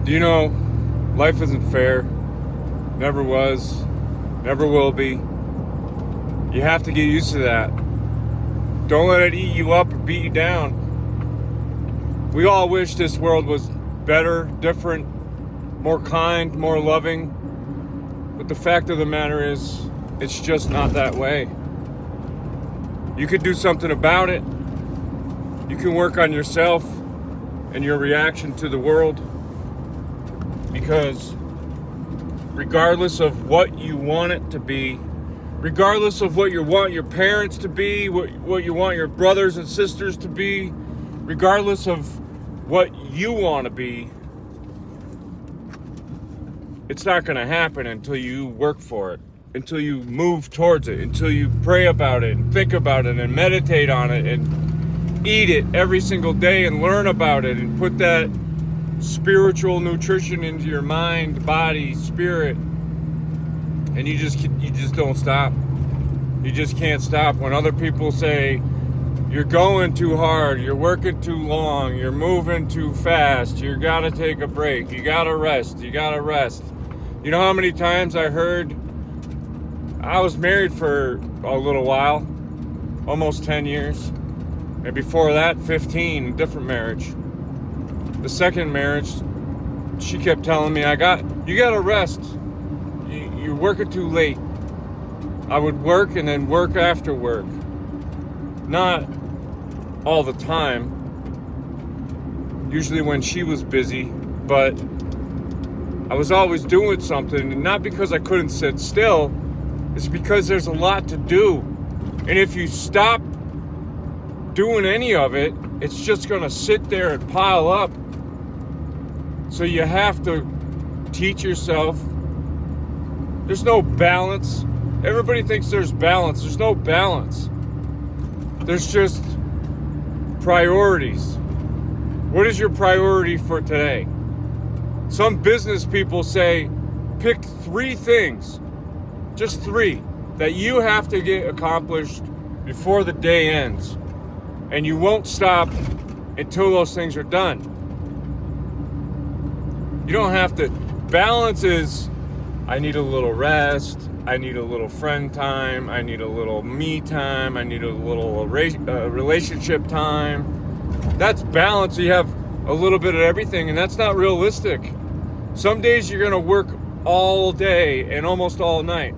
Do you know life isn't fair? Never was, never will be. You have to get used to that. Don't let it eat you up or beat you down. We all wish this world was better, different, more kind, more loving. But the fact of the matter is, it's just not that way. You could do something about it. You can work on yourself and your reaction to the world. Because regardless of what you want it to be, regardless of what you want your parents to be, what you want your brothers and sisters to be, regardless of what you want to be, it's not going to happen until you work for it, until you move towards it, until you pray about it and think about it and meditate on it and eat it every single day and learn about it and put that spiritual nutrition into your mind, body, spirit, and you just don't stop. You just can't stop. When other people say you're going too hard, you're working too long, you're moving too fast, you gotta take a break, you gotta rest. You know how many times I heard, I was married for a little while, almost 10 years, and before that 15, different marriage. The second marriage, she kept telling me, you gotta rest. You're working too late. I would work and then work after work. Not all the time. Usually when she was busy, but I was always doing something, and not because I couldn't sit still, it's because there's a lot to do. And if you stop doing any of it, it's just gonna sit there and pile up. So you have to teach yourself. There's no balance. Everybody thinks there's balance. There's no balance. There's just priorities. What is your priority for today? Some business people say, pick 3 things, just 3, that you have to get accomplished before the day ends. And you won't stop until those things are done. You don't have to. Balance is, I need a little rest, I need a little friend time, I need a little me time, I need a little relationship time. That's balance. You have a little bit of everything, and that's not realistic. Some days you're gonna work all day and almost all night,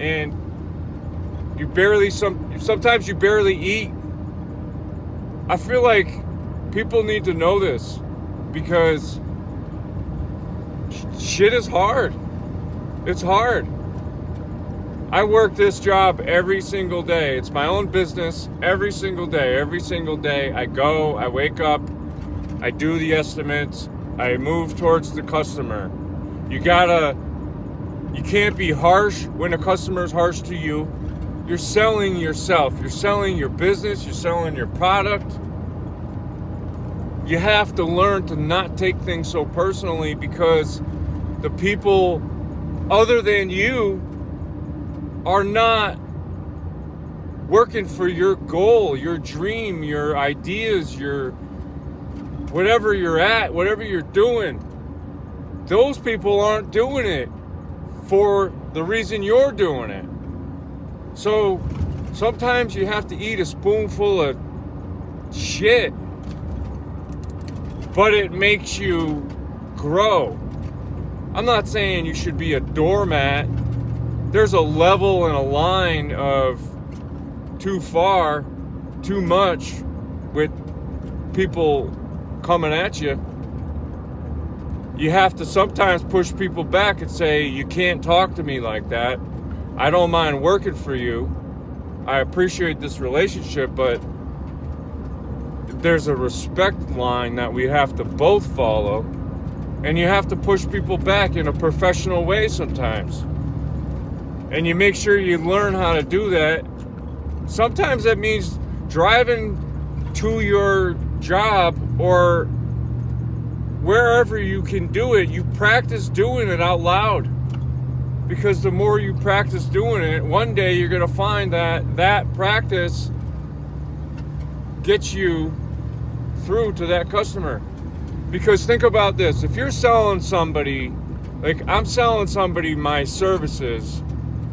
and sometimes you barely eat. I feel like people need to know this, because shit is hard. It's hard. I work this job every single day. It's my own business every single day. Every single day I go, I wake up, I do the estimates, I move towards the customer. You can't be harsh when a customer's harsh to you. You're selling yourself. You're selling your business. You're selling your product. You have to learn to not take things so personally, because the people other than you are not working for your goal, your dream, your ideas, your whatever you're at, whatever you're doing. Those people aren't doing it for the reason you're doing it. So sometimes you have to eat a spoonful of shit, but it makes you grow. I'm not saying you should be a doormat. There's a level and a line of too far, too much with people coming at you. You have to sometimes push people back and say, you can't talk to me like that. I don't mind working for you. I appreciate this relationship, but there's a respect line that we have to both follow. And you have to push people back in a professional way sometimes. And you make sure you learn how to do that. Sometimes that means driving to your job or wherever you can do it. You practice doing it out loud. Because the more you practice doing it, one day you're going to find that practice gets you through to that customer. Because think about this. If you're selling somebody, like I'm selling somebody my services,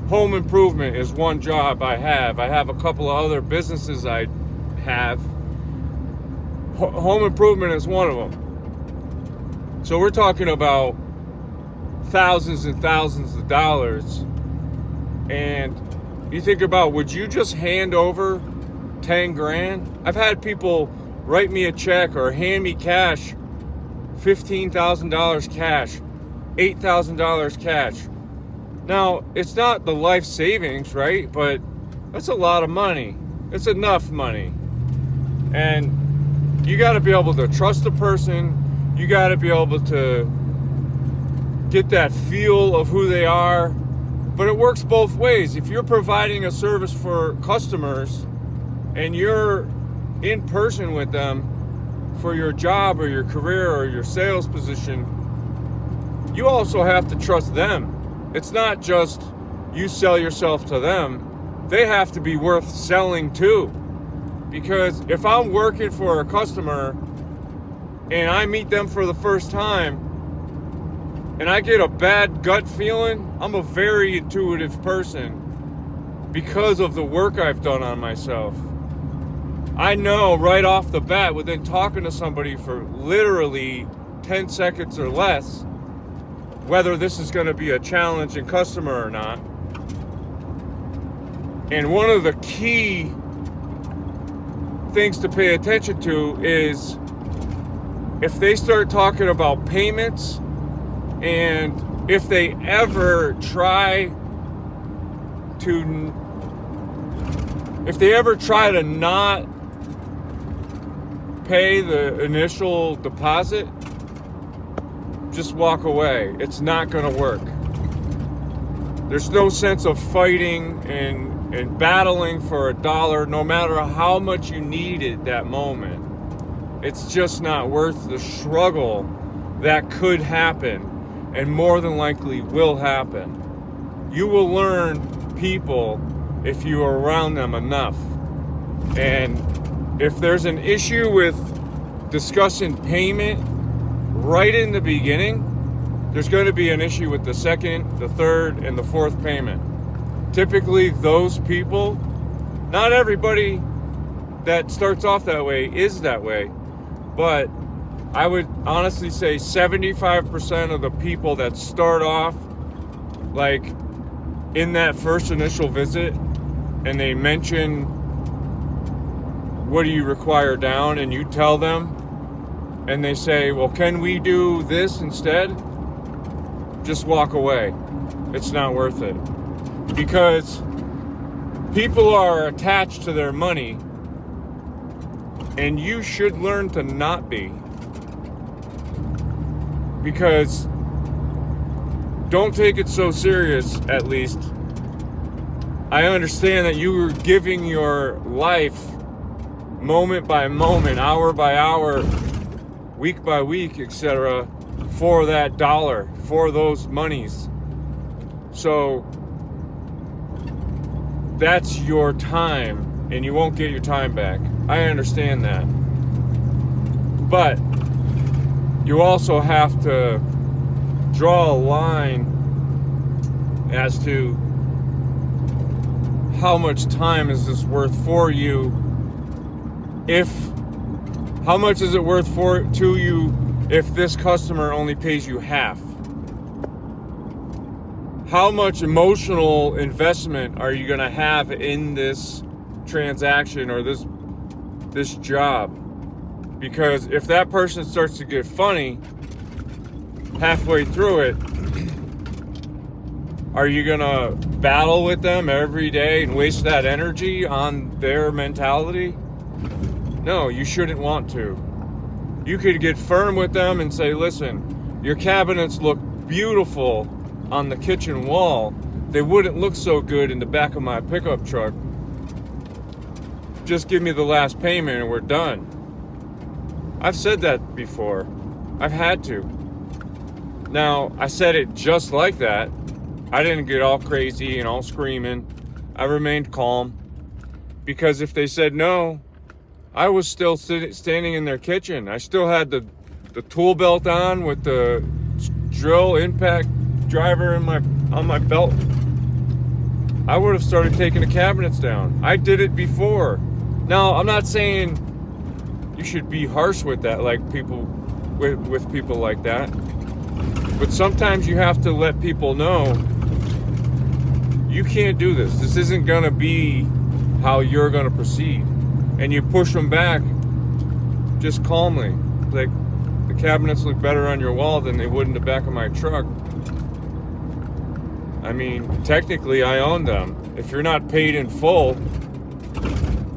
home improvement is one job I have. I have a couple of other businesses I have. Home improvement is one of them. So we're talking about thousands and thousands of dollars. And you think about, would you just hand over 10 grand? I've had people write me a check or hand me cash, $15,000 cash, $8,000 cash. Now, it's not the life savings, right? But that's a lot of money. It's enough money. And you got to be able to trust the person. You got to be able to get that feel of who they are. But it works both ways. If you're providing a service for customers and you're in person with them for your job or your career or your sales position, you also have to trust them. It's not just you sell yourself to them. They have to be worth selling to. Because if I'm working for a customer and I meet them for the first time and I get a bad gut feeling, I'm a very intuitive person because of the work I've done on myself. I know right off the bat, within talking to somebody for literally 10 seconds or less, whether this is going to be a challenging customer or not. And one of the key things to pay attention to is if they start talking about payments, and if they ever try to not pay the initial deposit, just walk away. It's not going to work. There's no sense of fighting and battling for $1, no matter how much you need it that moment. It's just not worth the struggle that could happen and more than likely will happen. You will learn people if you are around them enough. And if there's an issue with discussing payment right in the beginning, there's going to be an issue with the second, the third, and the fourth payment. Typically, those people, not everybody that starts off that way is that way, but I would honestly say 75% of the people that start off like in that first initial visit and they mention, what do you require down? And you tell them and they say, well, can we do this instead? Just walk away. It's not worth it. Because people are attached to their money and you should learn to not be. Because don't take it so serious, at least. I understand that you were giving your life moment by moment, hour by hour, week by week, etc., for that dollar, for those monies. So that's your time, and you won't get your time back. I understand that. But you also have to draw a line as to how much time is this worth for you. How much is it worth to you if this customer only pays you half? How much emotional investment are you going to have in this transaction or this job? Because if that person starts to get funny halfway through it, are you going to battle with them every day and waste that energy on their mentality? No, you shouldn't want to. You could get firm with them and say, listen, your cabinets look beautiful on the kitchen wall. They wouldn't look so good in the back of my pickup truck. Just give me the last payment and we're done. I've said that before. I've had to. Now, I said it just like that. I didn't get all crazy and all screaming. I remained calm. Because if they said no, I was still standing in their kitchen. I still had the the tool belt on with the drill impact driver on my belt, I would have started taking the cabinets down. I did it before. Now, I'm not saying you should be harsh with that, like people with people like that. But sometimes you have to let people know you can't do this. This isn't gonna be how you're gonna proceed. And you push them back just calmly. Like, the cabinets look better on your wall than they would in the back of my truck. I mean, technically I own them. If you're not paid in full,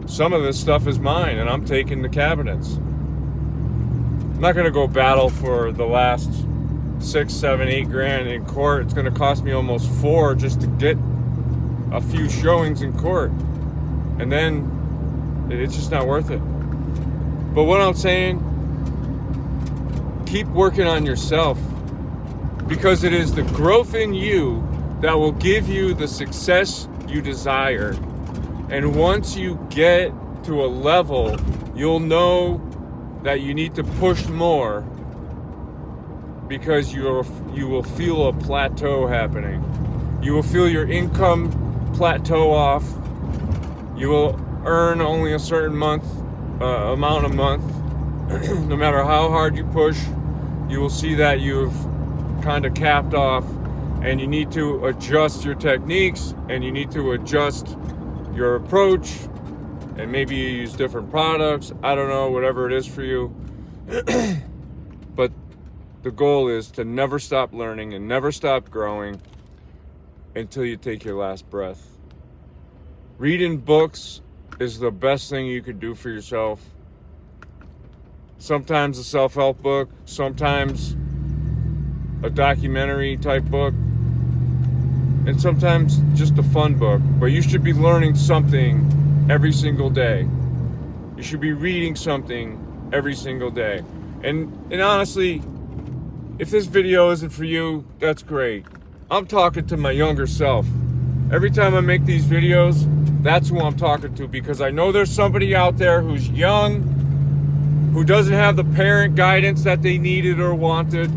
some of this stuff is mine and I'm taking the cabinets. I'm not gonna go battle for the last 6, 7, 8 grand in court. It's gonna cost me almost 4 just to get a few showings in court. And then it's just not worth it. But what I'm saying, keep working on yourself, because it is the growth in you that will give you the success you desire. And once you get to a level, you'll know that you need to push more, because you will feel a plateau happening. You will feel your income plateau off. You will earn only a certain amount a month. No matter how hard you push, you will see that you've kind of capped off, and you need to adjust your techniques, and you need to adjust your approach, and maybe you use different products. I don't know, whatever it is for you. But the goal is to never stop learning and never stop growing until you take your last breath. Reading books is the best thing you could do for yourself. Sometimes a self-help book, sometimes a documentary type book, and sometimes just a fun book. But you should be learning something every single day. You should be reading something every single day. And honestly, if this video isn't for you, that's great. I'm talking to my younger self. Every time I make these videos, that's who I'm talking to, because I know there's somebody out there who's young, who doesn't have the parent guidance that they needed or wanted,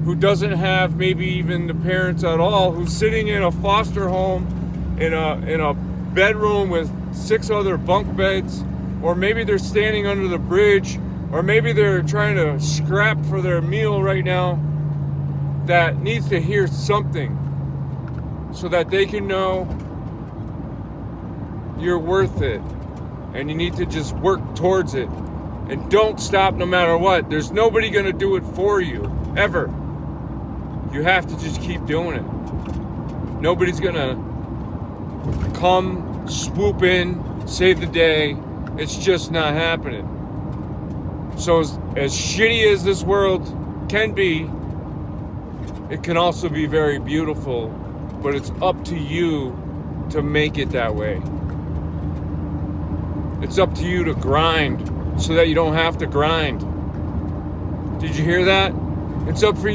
who doesn't have maybe even the parents at all, who's sitting in a foster home in a bedroom with 6 other bunk beds, or maybe they're standing under the bridge, or maybe they're trying to scrap for their meal right now, that needs to hear something so that they can know you're worth it, and you need to just work towards it, and don't stop no matter what. There's nobody gonna do it for you, ever. You have to just keep doing it. Nobody's gonna come, swoop in, save the day. It's just not happening. So as shitty as this world can be, it can also be very beautiful, but it's up to you to make it that way. It's up to you to grind so that you don't have to grind. Did you hear that? It's up to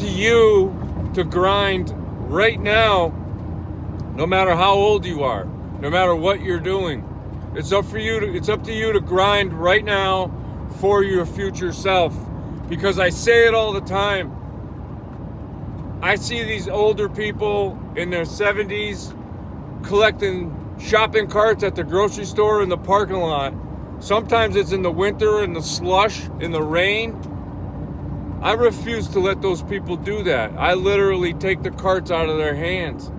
you to grind right now, no matter how old you are, no matter what you're doing. It's up to you to grind right now for your future self. Because I say it all the time. I see these older people in their 70s collecting shopping carts at the grocery store in the parking lot. Sometimes it's in the winter, in the slush, in the rain. I refuse to let those people do that. I literally take the carts out of their hands.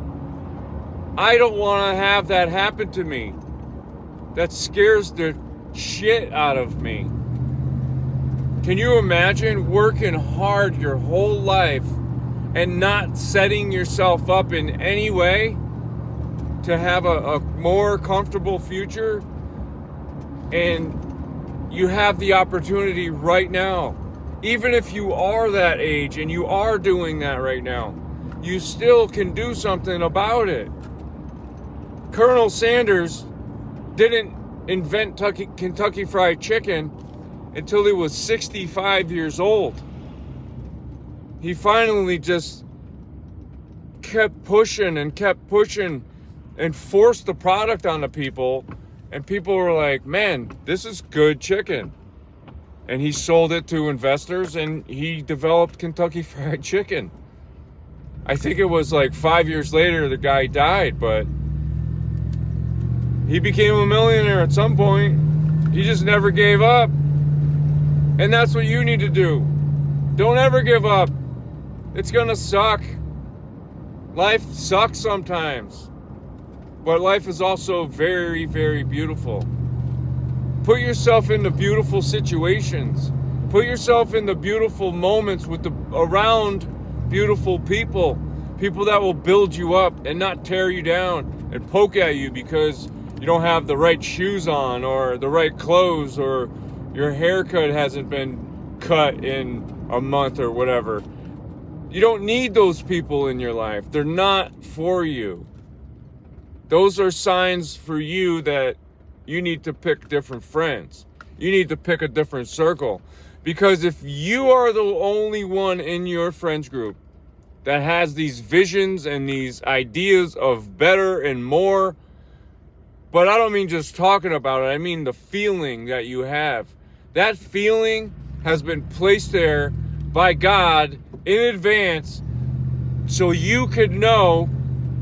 I don't want to have that happen to me. That scares the shit out of me. Can you imagine working hard your whole life and not setting yourself up in any way to have a more comfortable future? And you have the opportunity right now. Even if you are that age and you are doing that right now, you still can do something about it. Colonel Sanders didn't invent Kentucky Fried Chicken until he was 65 years old. He finally just kept pushing and forced the product on the people, and people were like, man, this is good chicken. and he sold it to investors, and he developed Kentucky Fried Chicken. I think it was like 5 years later the guy died, but he became a millionaire at some point. He just never gave up. And that's what you need to do. Don't ever give up. It's gonna suck. Life sucks sometimes. But life is also very, very beautiful. Put yourself into beautiful situations. Put yourself in the beautiful moments around beautiful people. People that will build you up and not tear you down and poke at you because you don't have the right shoes on or the right clothes or your haircut hasn't been cut in a month or whatever. You don't need those people in your life. They're not for you. Those are signs for you that you need to pick different friends. You need to pick a different circle. Because if you are the only one in your friends group that has these visions and these ideas of better and more, but I don't mean just talking about it, I mean the feeling that you have. That feeling has been placed there by God in advance so you could know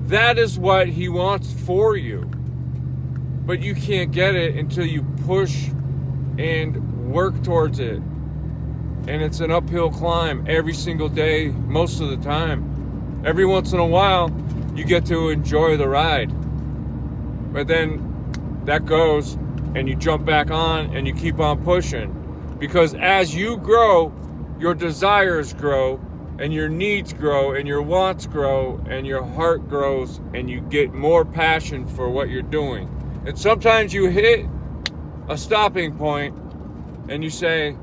that is what He wants for you. But you can't get it until you push and work towards it. And it's an uphill climb every single day, most of the time. Every once in a while, you get to enjoy the ride. But then that goes, and you jump back on and you keep on pushing. Because as you grow, your desires grow, and your needs grow, and your wants grow, and your heart grows, and you get more passion for what you're doing. And sometimes you hit a stopping point and you say,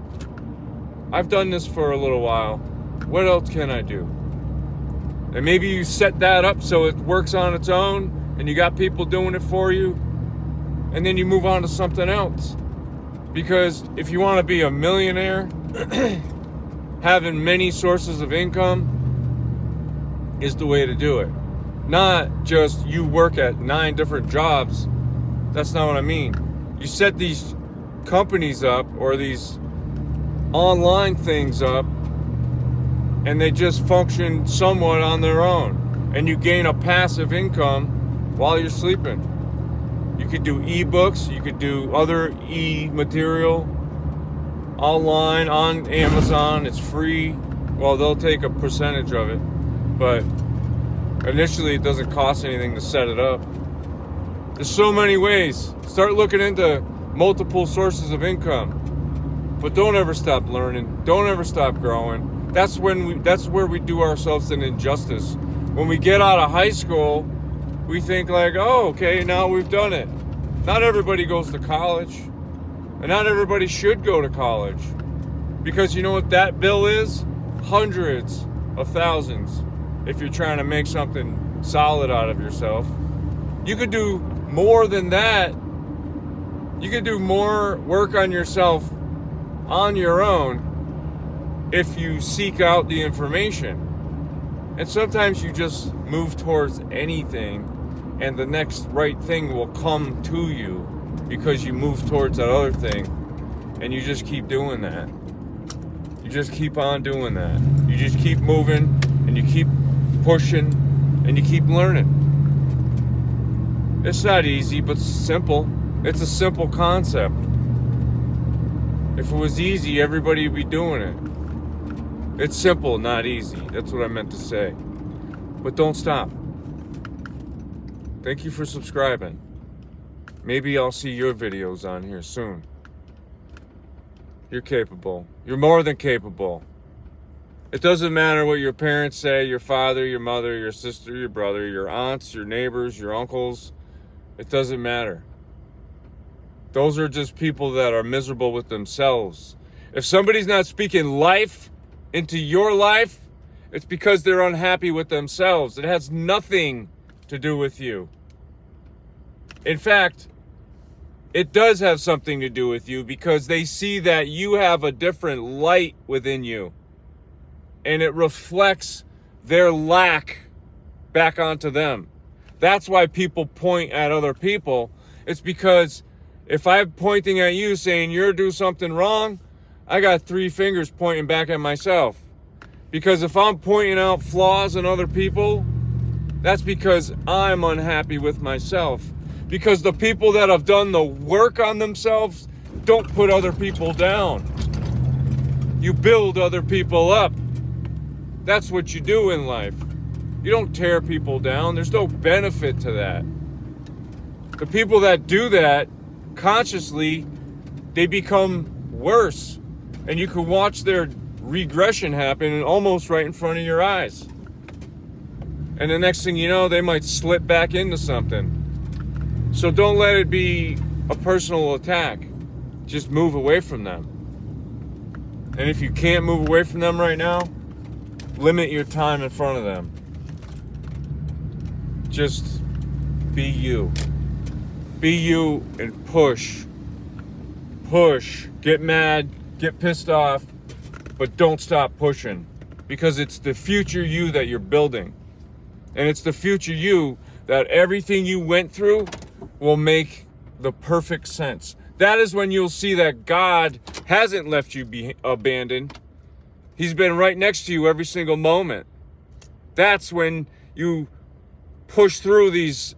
I've done this for a little while. What else can I do? And maybe you set that up so it works on its own and you got people doing it for you. And then you move on to something else. Because if you want to be a millionaire, having many sources of income is the way to do it. Not just you work at 9 different jobs. That's not what I mean. You set these companies up or these online things up and they just function somewhat on their own. And you gain a passive income while you're sleeping. You could do ebooks, you could do other e-material online on Amazon. It's free. Well, they'll take a percentage of it, but initially it doesn't cost anything to set it up. There's so many ways. Start looking into multiple sources of income. But don't ever stop learning. Don't ever stop growing. That's where we do ourselves an injustice. When we get out of high school, we think like, oh, okay, now we've done it. Not everybody goes to college. And not everybody should go to college. Because you know what that bill is? Hundreds of thousands. If you're trying to make something solid out of yourself. You could do more than that. You could do more work on yourself on your own if you seek out the information. And sometimes you just move towards anything and the next right thing will come to you because you move towards that other thing, and you just keep doing that. You just keep on doing that. You just keep moving and you keep pushing and you keep learning. It's not easy, but simple. It's a simple concept. If it was easy, everybody would be doing it. It's simple, not easy. That's what I meant to say. But don't stop. Thank you for subscribing. Maybe I'll see your videos on here soon. You're capable. You're more than capable. It doesn't matter what your parents say, your father, your mother, your sister, your brother, your aunts, your neighbors, your uncles. It doesn't matter. Those are just people that are miserable with themselves. If somebody's not speaking life into your life, it's because they're unhappy with themselves. It has nothing to do with you. In fact, it does have something to do with you because they see that you have a different light within you. And it reflects their lack back onto them. That's why people point at other people. It's because if I'm pointing at you saying you're doing something wrong, I got 3 fingers pointing back at myself. Because if I'm pointing out flaws in other people, that's because I'm unhappy with myself. Because the people that have done the work on themselves don't put other people down. You build other people up. That's what you do in life. You don't tear people down. There's no benefit to that. The people that do that consciously, they become worse. And you can watch their regression happen almost right in front of your eyes. And the next thing you know, they might slip back into something. So don't let it be a personal attack. Just move away from them. And if you can't move away from them right now, limit your time in front of them. Just be you. Be you and push. Push. Get mad. Get pissed off. But don't stop pushing. Because it's the future you that you're building. And it's the future you that everything you went through will make the perfect sense. That is when you'll see that God hasn't left you abandoned. He's been right next to you every single moment. That's when you push through these,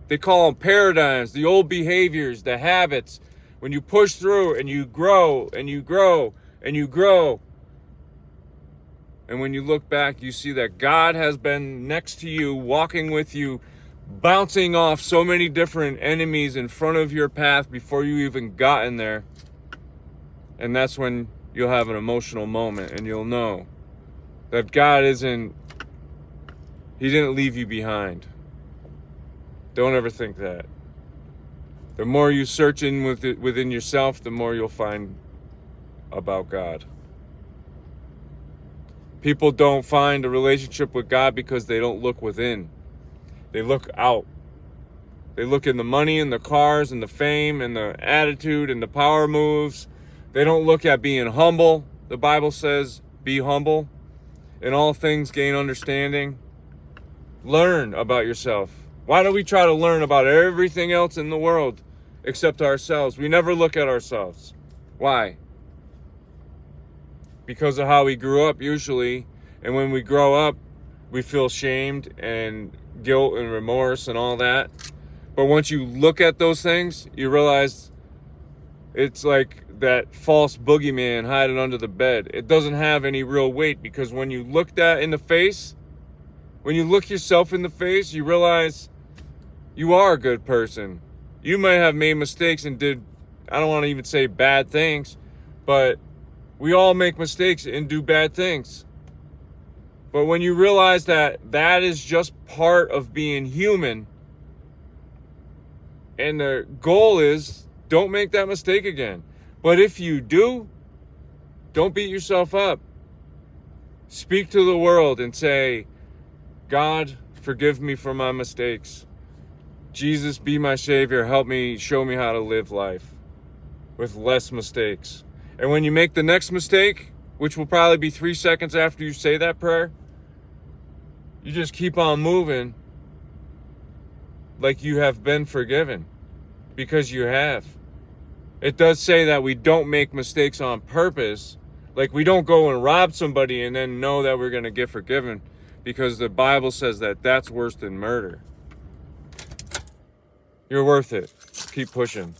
they call them paradigms, the old behaviors, the habits. When you push through and you grow and you grow and you grow. And when you look back, you see that God has been next to you, walking with you, bouncing off so many different enemies in front of your path before you even gotten there. And that's when you'll have an emotional moment and you'll know that God He didn't leave you behind. Don't ever think that. The more you search in within yourself, the more you'll find about God. People don't find a relationship with God because they don't look within. They look out. They look in the money and the cars and the fame and the attitude and the power moves. They don't look at being humble. The Bible says, be humble. In all things, gain understanding. Learn about yourself. Why do we try to learn about everything else in the world except ourselves? We never look at ourselves. Why? Because of how we grew up, usually. And when we grow up, we feel shamed and guilt and remorse and all that. But once you look at those things, you realize it's like that false boogeyman hiding under the bed. It doesn't have any real weight, because when you look that in the face, when you look yourself in the face, you realize you are a good person. You might have made mistakes and did, I don't want to even say bad things, but we all make mistakes and do bad things. But when you realize that that is just part of being human, and the goal is, don't make that mistake again. But if you do, don't beat yourself up. Speak to the world and say, God, forgive me for my mistakes. Jesus, be my Savior. Help me, show me how to live life with less mistakes. And when you make the next mistake, which will probably be 3 seconds after you say that prayer, you just keep on moving like you have been forgiven, because you have. It does say that we don't make mistakes on purpose. Like, we don't go and rob somebody and then know that we're going to get forgiven, because the Bible says that that's worse than murder. You're worth it. Keep pushing.